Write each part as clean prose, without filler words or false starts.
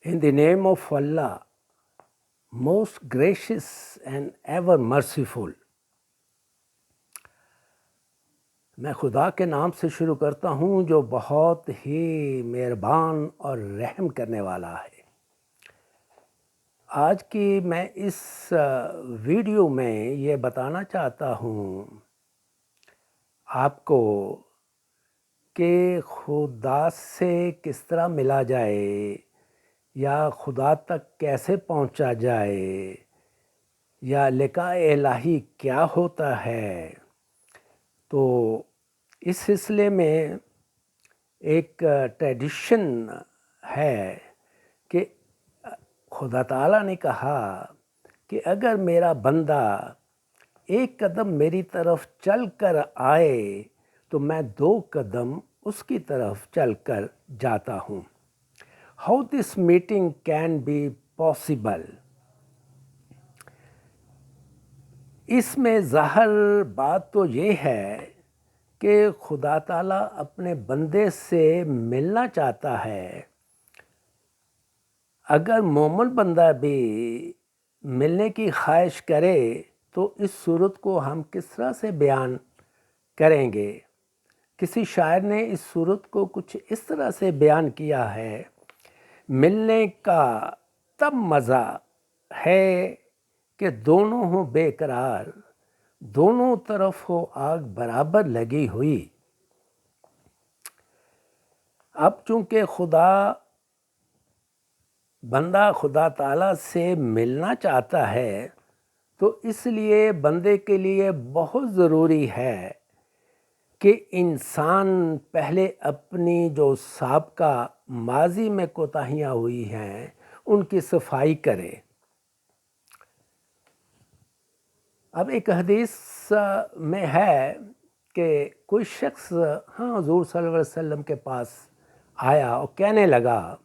In the name of Allah, most gracious and ever merciful. میں خدا کے نام سے شروع کرتا ہوں جو بہت ہی مہربان اور رحم کرنے والا ہے۔ آج کی میں اس ویڈیو میں یہ بتانا چاہتا ہوں آپ کو کہ خدا سے کس طرح ملا جائے یا خدا تک کیسے پہنچا جائے یا لقاء الہی کیا ہوتا ہے۔ تو اس سلسلے میں ایک ٹریڈیشن ہے کہ خدا تعالیٰ نے کہا کہ اگر میرا بندہ ایک قدم میری طرف چل کر آئے تو میں 2 قدم اس کی طرف چل کر جاتا ہوں۔ How this meeting can be possible? اس میں ظاہر بات تو یہ ہے کہ خدا تعالیٰ اپنے بندے سے ملنا چاہتا ہے۔ اگر مومن بندہ بھی ملنے کی خواہش کرے تو اس صورت کو ہم کس طرح سے بیان کریں گے؟ کسی شاعر نے اس صورت کو کچھ اس طرح سے بیان کیا ہے: ملنے کا تب مزہ ہے کہ دونوں ہوں بے قرار، دونوں طرف ہو آگ برابر لگی ہوئی۔ اب چونکہ بندہ خدا تعالیٰ سے ملنا چاہتا ہے تو اس لیے بندے کے لیے بہت ضروری ہے کہ انسان پہلے اپنی جو سابقہ ماضی میں کوتاہیاں ہوئی ہیں ان کی صفائی کرے۔ اب ایک حدیث میں ہے کہ کوئی شخص حضور صلی اللہ علیہ وسلم کے پاس آیا اور کہنے لگا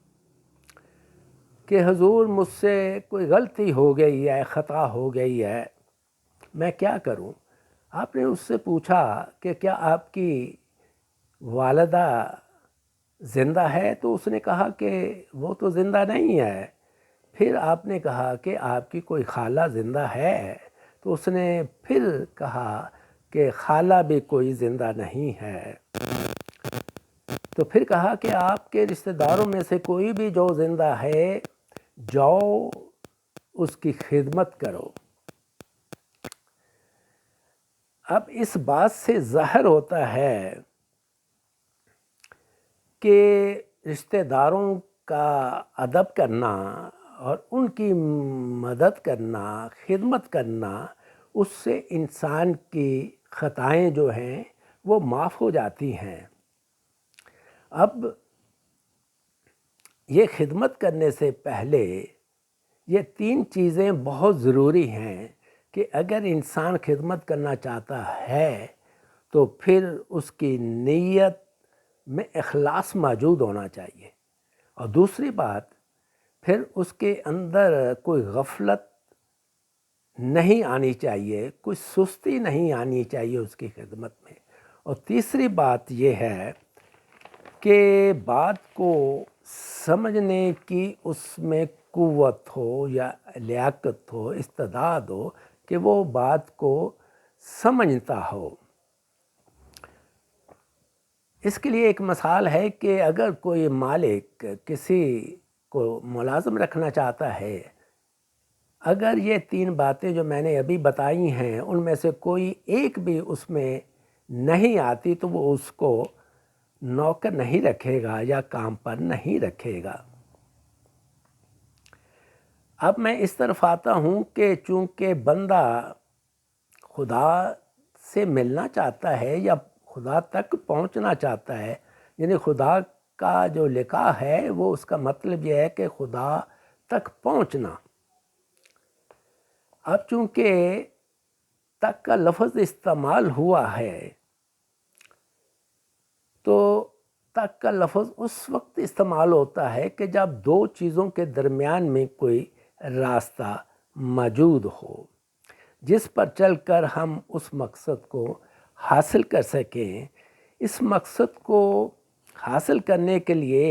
کہ حضور مجھ سے کوئی غلطی ہو گئی ہے، خطا ہو گئی ہے، میں کیا کروں؟ آپ نے اس سے پوچھا کہ کیا آپ کی والدہ زندہ ہے؟ تو اس نے کہا کہ وہ تو زندہ نہیں ہے۔ پھر آپ نے کہا کہ آپ کی کوئی خالہ زندہ ہے؟ تو اس نے پھر کہا کہ خالہ بھی کوئی زندہ نہیں ہے۔ تو پھر کہا کہ آپ کے رشتہ داروں میں سے کوئی بھی جو زندہ ہے جاؤ اس کی خدمت کرو۔ اب اس بات سے ظاہر ہوتا ہے کہ رشتہ داروں کا ادب کرنا اور ان کی مدد کرنا، خدمت کرنا، اس سے انسان کی خطائیں جو ہیں وہ معاف ہو جاتی ہیں۔ اب یہ خدمت کرنے سے پہلے یہ 3 چیزیں بہت ضروری ہیں کہ اگر انسان خدمت کرنا چاہتا ہے تو پھر اس کی نیت میں اخلاص موجود ہونا چاہیے، اور دوسری بات پھر اس کے اندر کوئی غفلت نہیں آنی چاہیے، کوئی سستی نہیں آنی چاہیے اس کی خدمت میں، اور تیسری بات یہ ہے کہ بات کو سمجھنے کی اس میں قوت ہو یا لیاقت ہو، استعداد ہو کہ وہ بات کو سمجھتا ہو۔ اس کے لیے ایک مثال ہے کہ اگر کوئی مالک کسی کو ملازم رکھنا چاہتا ہے، اگر یہ 3 باتیں جو میں نے ابھی بتائی ہیں ان میں سے کوئی ایک بھی اس میں نہیں آتی تو وہ اس کو نوکر نہیں رکھے گا یا کام پر نہیں رکھے گا۔ اب میں اس طرف آتا ہوں کہ چونکہ بندہ خدا سے ملنا چاہتا ہے یا خدا تک پہنچنا چاہتا ہے، یعنی خدا کا جو لقاء ہے وہ اس کا مطلب یہ ہے کہ خدا تک پہنچنا۔ اب چونکہ تک کا لفظ استعمال ہوا ہے تو تک کا لفظ اس وقت استعمال ہوتا ہے کہ جب 2 چیزوں کے درمیان میں کوئی راستہ موجود ہو جس پر چل کر ہم اس مقصد کو حاصل کر سکیں۔ اس مقصد کو حاصل کرنے کے لیے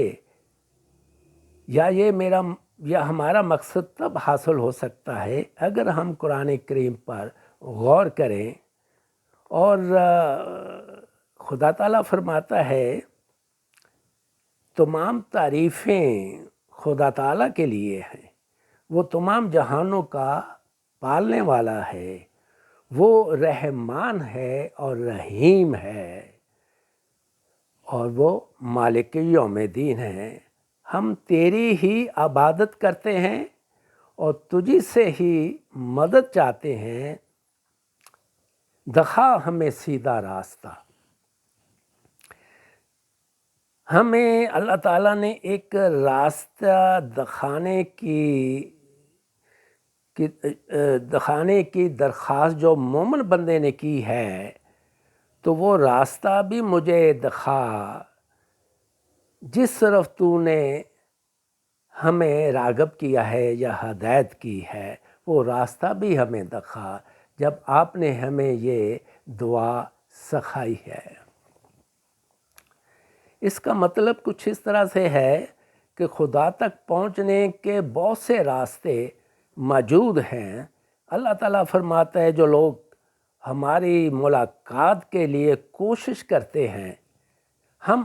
یا ہمارا مقصد تب حاصل ہو سکتا ہے اگر ہم قرآن کریم پر غور کریں، اور خدا تعالیٰ فرماتا ہے تمام تعریفیں خدا تعالیٰ کے لیے ہیں، وہ تمام جہانوں کا پالنے والا ہے، وہ رحمان ہے اور رحیم ہے، اور وہ مالک یوم دین ہے۔ ہم تیری ہی عبادت کرتے ہیں اور تجھی سے ہی مدد چاہتے ہیں، دکھا ہمیں سیدھا راستہ۔ ہمیں اللہ تعالیٰ نے ایک راستہ دکھانے کی درخواست جو مومن بندے نے کی ہے، تو وہ راستہ بھی مجھے دکھا جس طرف تو نے ہمیں راغب کیا ہے یا ہدایت کی ہے، وہ راستہ بھی ہمیں دکھا جب آپ نے ہمیں یہ دعا سکھائی ہے۔ اس کا مطلب کچھ اس طرح سے ہے کہ خدا تک پہنچنے کے بہت سے راستے موجود ہیں۔ اللہ تعالیٰ فرماتا ہے جو لوگ ہماری ملاقات کے لیے کوشش کرتے ہیں، ہم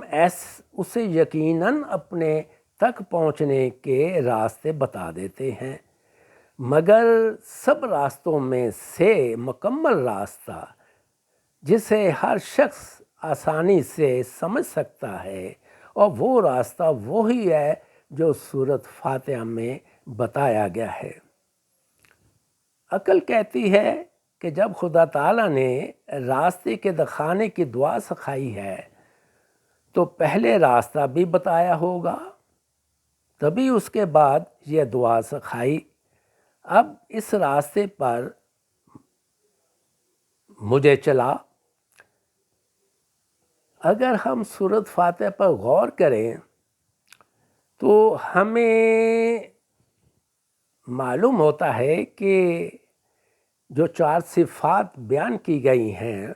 اسے یقیناً اپنے تک پہنچنے کے راستے بتا دیتے ہیں، مگر سب راستوں میں سے مکمل راستہ جسے ہر شخص آسانی سے سمجھ سکتا ہے، اور وہ راستہ وہی ہے جو سورۃ فاتحہ میں بتایا گیا ہے۔ عقل کہتی ہے کہ جب خدا تعالیٰ نے راستے کے دکھانے کی دعا سکھائی ہے تو پہلے راستہ بھی بتایا ہوگا، تبھی اس کے بعد یہ دعا سکھائی۔ اب اس راستے پر مجھے چلا۔ اگر ہم سورۃ فاتحہ پر غور کریں تو ہمیں معلوم ہوتا ہے کہ جو 4 صفات بیان کی گئی ہیں،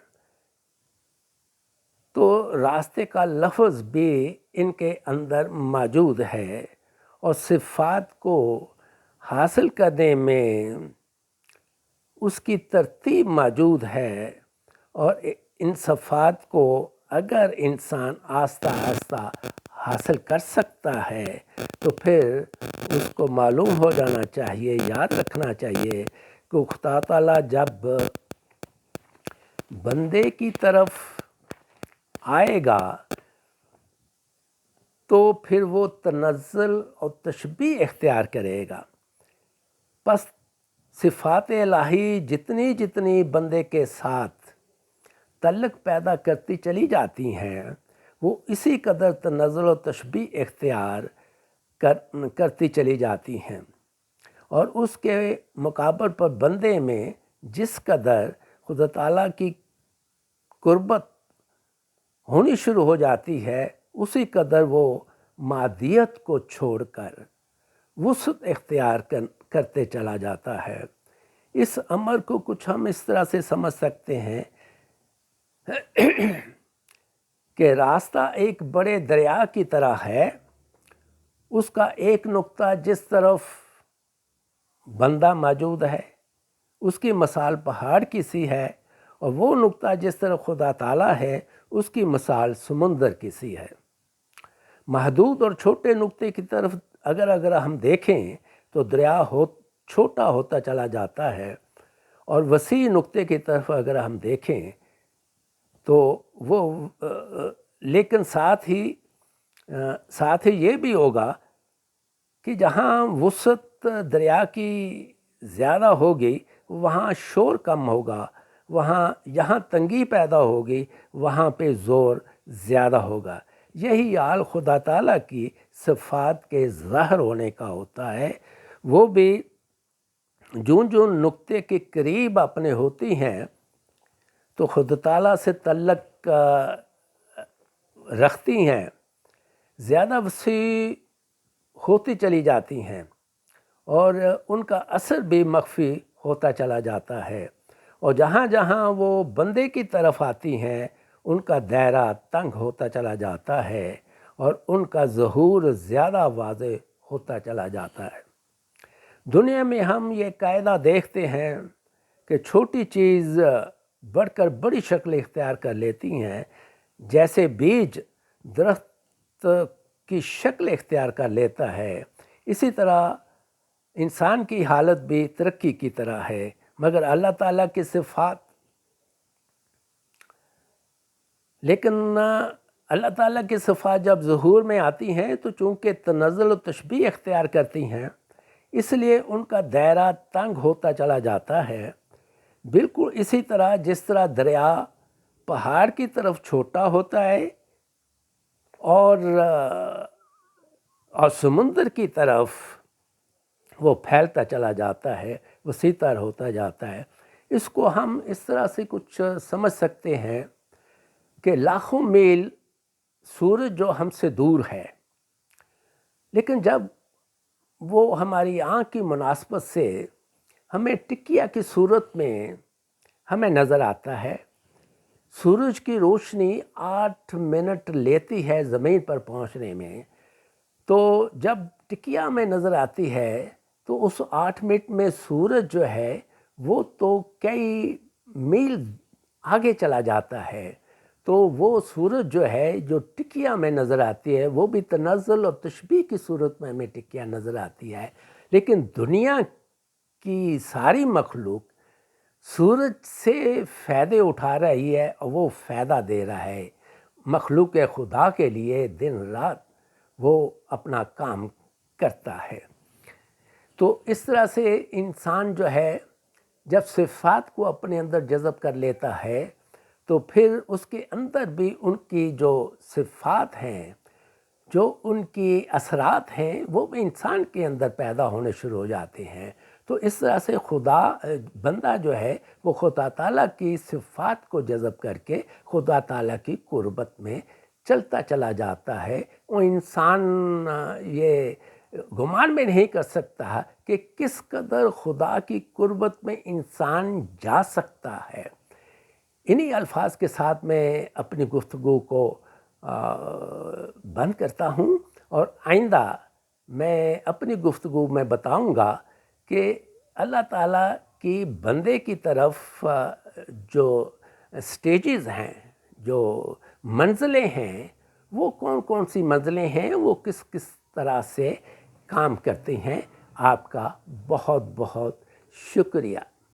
تو راستے کا لفظ بھی ان کے اندر موجود ہے، اور صفات کو حاصل کرنے میں اس کی ترتیب موجود ہے، اور ان صفات کو اگر انسان آہستہ آہستہ حاصل کر سکتا ہے تو پھر اس کو معلوم ہو جانا چاہیے، یاد رکھنا چاہیے کہ خدا تعالیٰ جب بندے کی طرف آئے گا تو پھر وہ تنزل اور تشبیہ اختیار کرے گا۔ پس صفات الہی جتنی بندے کے ساتھ تعلق پیدا کرتی چلی جاتی ہیں، وہ اسی قدر تنزل و تشبیہ اختیار کرتی چلی جاتی ہیں، اور اس کے مقابل پر بندے میں جس قدر خدا تعالیٰ کی قربت ہونی شروع ہو جاتی ہے، اسی قدر وہ مادیت کو چھوڑ کر وسعت اختیار کرتے چلا جاتا ہے۔ اس امر کو کچھ ہم اس طرح سے سمجھ سکتے ہیں کہ راستہ ایک بڑے دریا کی طرح ہے، اس کا ایک نقطہ جس طرف بندہ موجود ہے اس کی مثال پہاڑ کی سی ہے، اور وہ نقطہ جس طرف خدا تعالیٰ ہے اس کی مثال سمندر کی سی ہے۔ محدود اور چھوٹے نقطے کی طرف اگر ہم دیکھیں تو دریا چھوٹا ہوتا چلا جاتا ہے، اور وسیع نقطے کی طرف اگر ہم دیکھیں تو وہ لیکن ساتھ ہی یہ بھی ہوگا کہ جہاں وسعت دریا کی زیادہ ہوگی وہاں شور کم ہوگا، یہاں تنگی پیدا ہوگی وہاں پہ زور زیادہ ہوگا۔ یہی حال خدا تعالیٰ کی صفات کے ظاہر ہونے کا ہوتا ہے، وہ بھی جون نقطے کے قریب اپنے ہوتی ہیں تو خدا تعالیٰ سے تعلق رکھتی ہیں، زیادہ وسیع ہوتی چلی جاتی ہیں، اور ان کا اثر بھی مخفی ہوتا چلا جاتا ہے، اور جہاں جہاں وہ بندے کی طرف آتی ہیں ان کا دائرہ تنگ ہوتا چلا جاتا ہے، اور ان کا ظہور زیادہ واضح ہوتا چلا جاتا ہے۔ دنیا میں ہم یہ قاعدہ دیکھتے ہیں کہ چھوٹی چیز بڑھ کر بڑی شکل اختیار کر لیتی ہیں، جیسے بیج درخت کی شکل اختیار کر لیتا ہے، اسی طرح انسان کی حالت بھی ترقی کی طرح ہے۔ مگر اللہ تعالیٰ کی صفات، لیکن اللہ تعالیٰ کی صفات جب ظہور میں آتی ہیں تو چونکہ تنزل و تشبیہ اختیار کرتی ہیں، اس لیے ان کا دائرہ تنگ ہوتا چلا جاتا ہے۔ بالکل اسی طرح جس طرح دریا پہاڑ کی طرف چھوٹا ہوتا ہے اور سمندر کی طرف وہ پھیلتا چلا جاتا ہے، وسیع تر ہوتا جاتا ہے۔ اس کو ہم اس طرح سے کچھ سمجھ سکتے ہیں کہ لاکھوں میل سورج جو ہم سے دور ہے، لیکن جب وہ ہماری آنکھ کی مناسبت سے ہمیں ٹکیا کی صورت میں ہمیں نظر آتا ہے، سورج کی روشنی 8 منٹ لیتی ہے زمین پر پہنچنے میں، تو جب ٹکیا میں نظر آتی ہے تو اس 8 منٹ میں سورج جو ہے وہ تو کئی میل آگے چلا جاتا ہے۔ تو وہ سورج جو ہے جو ٹکیا میں نظر آتی ہے وہ بھی تنزل اور تشبیہ کی صورت میں ہمیں ٹکیا نظر آتی ہے، لیکن دنیا کی ساری مخلوق سورج سے فائدے اٹھا رہی ہے اور وہ فائدہ دے رہا ہے۔ مخلوق خدا کے لیے دن رات وہ اپنا کام کرتا ہے۔ تو اس طرح سے انسان جو ہے جب صفات کو اپنے اندر جذب کر لیتا ہے تو پھر اس کے اندر بھی ان کی جو صفات ہیں، جو ان کی اثرات ہیں، وہ بھی انسان کے اندر پیدا ہونے شروع ہو جاتے ہیں۔ تو اس طرح سے بندہ جو ہے وہ خدا تعالیٰ کی صفات کو جذب کر کے خدا تعالیٰ کی قربت میں چلتا چلا جاتا ہے۔ وہ انسان یہ گمان میں نہیں کر سکتا کہ کس قدر خدا کی قربت میں انسان جا سکتا ہے۔ انہی الفاظ کے ساتھ میں اپنی گفتگو کو بند کرتا ہوں، اور آئندہ میں اپنی گفتگو میں بتاؤں گا کہ اللہ تعالیٰ کی بندے کی طرف جو سٹیجز ہیں، جو منزلیں ہیں، وہ کون کون سی منزلیں ہیں، وہ کس کس طرح سے کام کرتے ہیں۔ آپ کا بہت بہت شکریہ۔